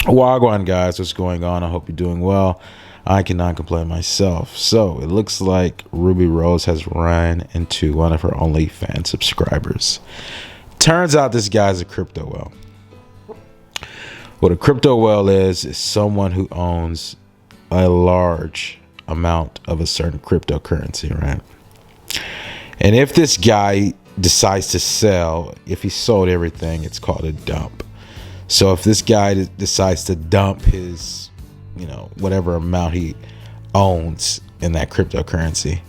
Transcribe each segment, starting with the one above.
Wagwan guys, what's going on? I hope you're doing well. I cannot complain myself. So it looks like Ruby Rose has run into one of her OnlyFans subscribers. Turns out this guy's a crypto whale. What a crypto whale is someone who owns a large amount of a certain cryptocurrency, right? And if this guy decides to sell, if he sold everything, it's called a dump. So if this guy decides to dump his, whatever amount he owns in that cryptocurrency,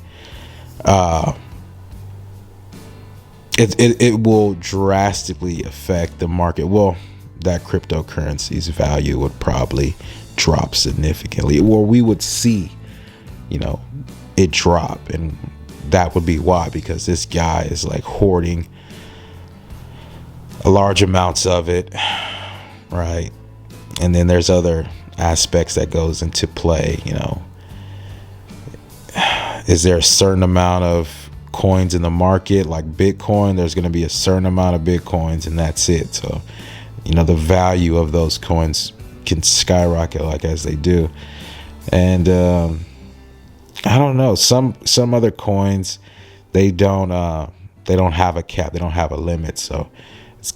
it will drastically affect the market. Well, that cryptocurrency's value would probably drop significantly, or we would see, it drop, and that would be why, because this guy is like hoarding large amounts of it. Right. And then there's other aspects that goes into play. Is there a certain amount of coins in the market, like Bitcoin? There's going to be a certain amount of Bitcoins, and that's it. So, the value of those coins can skyrocket like as they do. And I don't know, some other coins, they don't have a cap, they don't have a limit. So it's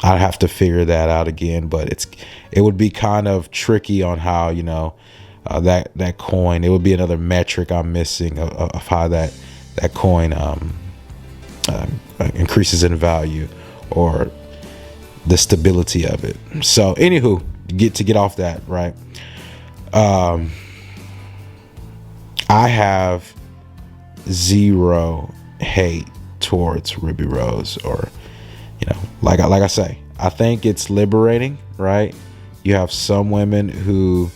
I'd have to figure that out again, but it would be kind of tricky on how, that coin, it would be another metric I'm missing of how that coin increases in value, or the stability of it. So anywho, get off that, right? I have zero hate towards Ruby Rose, or like I say, I think it's liberating, right? You have some women who,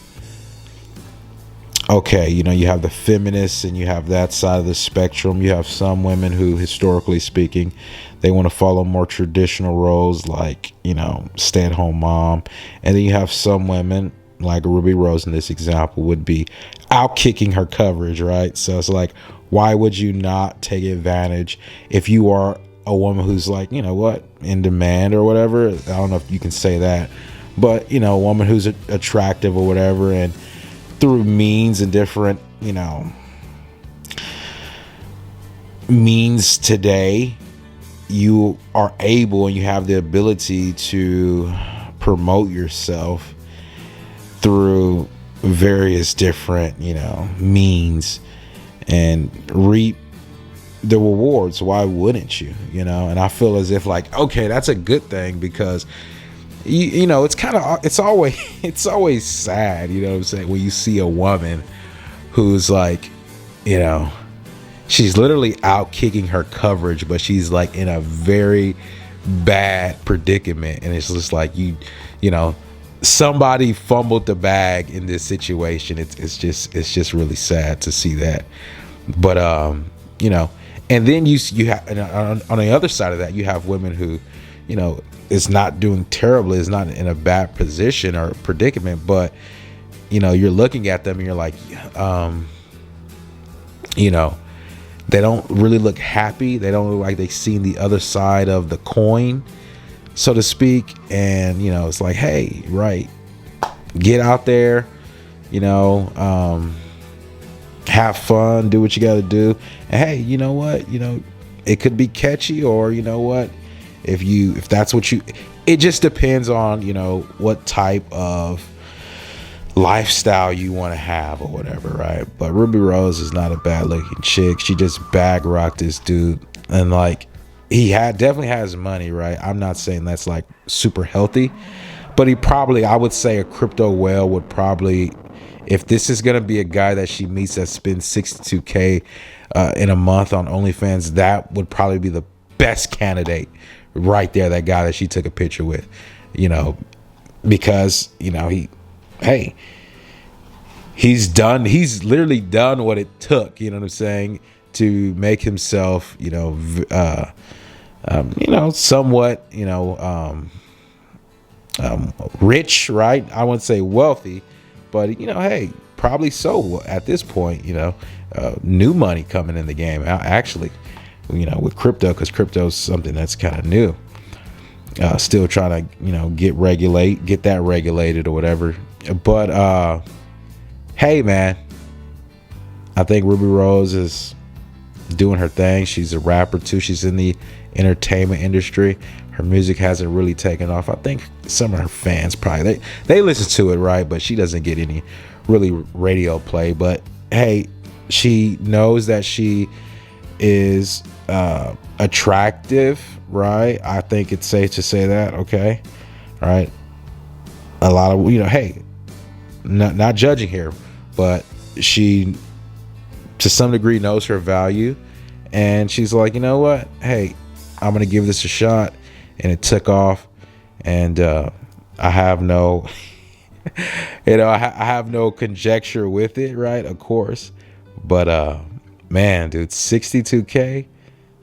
okay, you have the feminists and you have that side of the spectrum. You have some women who, historically speaking, they want to follow more traditional roles, like, stay-at-home mom. And then you have some women, like Ruby Rose in this example, would be out kicking her coverage, right? So it's like, why would you not take advantage if you are a woman who's like, in demand or whatever? I don't know if you can say that, but a woman who's attractive or whatever, and through means and different, means today, you are able and you have the ability to promote yourself through various different, means, and reap the rewards. Why wouldn't you? And I feel as if, like, okay, that's a good thing, because it's always sad, what I'm saying, when you see a woman who's like, she's literally out kicking her coverage, but she's like in a very bad predicament, and it's just like, somebody fumbled the bag in this situation. It's just really sad to see that. But and then you have, on the other side of that, you have women who, is not doing terribly, is not in a bad position or predicament, but you're looking at them and you're like, they don't really look happy. They don't look like they've seen the other side of the coin, so to speak. And it's like, hey, right, get out there, have fun, do what you got to do. And hey, you know what, it could be catchy, or if that's what it just depends on what type of lifestyle you want to have or whatever, right? But Ruby Rose is not a bad looking chick. She just bag rocked this dude, and like, he definitely has money, right? I'm not saying that's like super healthy, but I would say a crypto whale would probably, if this is going to be a guy that she meets that spends $62K in a month on OnlyFans, that would probably be the best candidate right there, that guy that she took a picture with, because, he's literally done what it took, what I'm saying, to make himself, somewhat, rich, right? I wouldn't say wealthy, but hey, probably so at this point. New money coming in the game, actually, with crypto, because crypto is something that's kind of new. Still trying to, get that regulated or whatever. But hey, man, I think Ruby Rose is doing her thing. She's a rapper too. She's in the entertainment industry. Her music hasn't really taken off. I think some of her fans probably they listen to it, right? But she doesn't get any really radio play. But hey, she knows that she is attractive, right? I think it's safe to say that. Okay, right? A lot of hey, not judging here, but she to some degree knows her value, and she's like, you know what? Hey, I'm gonna give this a shot, and it took off, and I have no, I have no conjecture with it, right? Of course, but man, dude, 62K,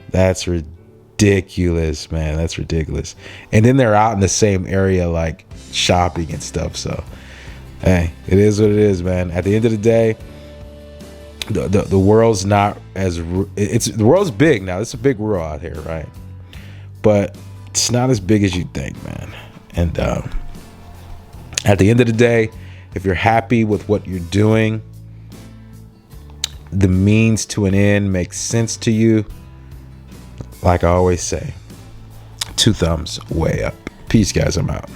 that's ridiculous, man. That's ridiculous. And then they're out in the same area, like shopping and stuff. So, hey, it is what it is, man. At the end of the day, the world's not the world's big now. It's a big world out here, right? But it's not as big as you think, man. And at the end of the day, if you're happy with what you're doing, the means to an end makes sense to you. Like I always say, 2 thumbs way up. Peace, guys. I'm out.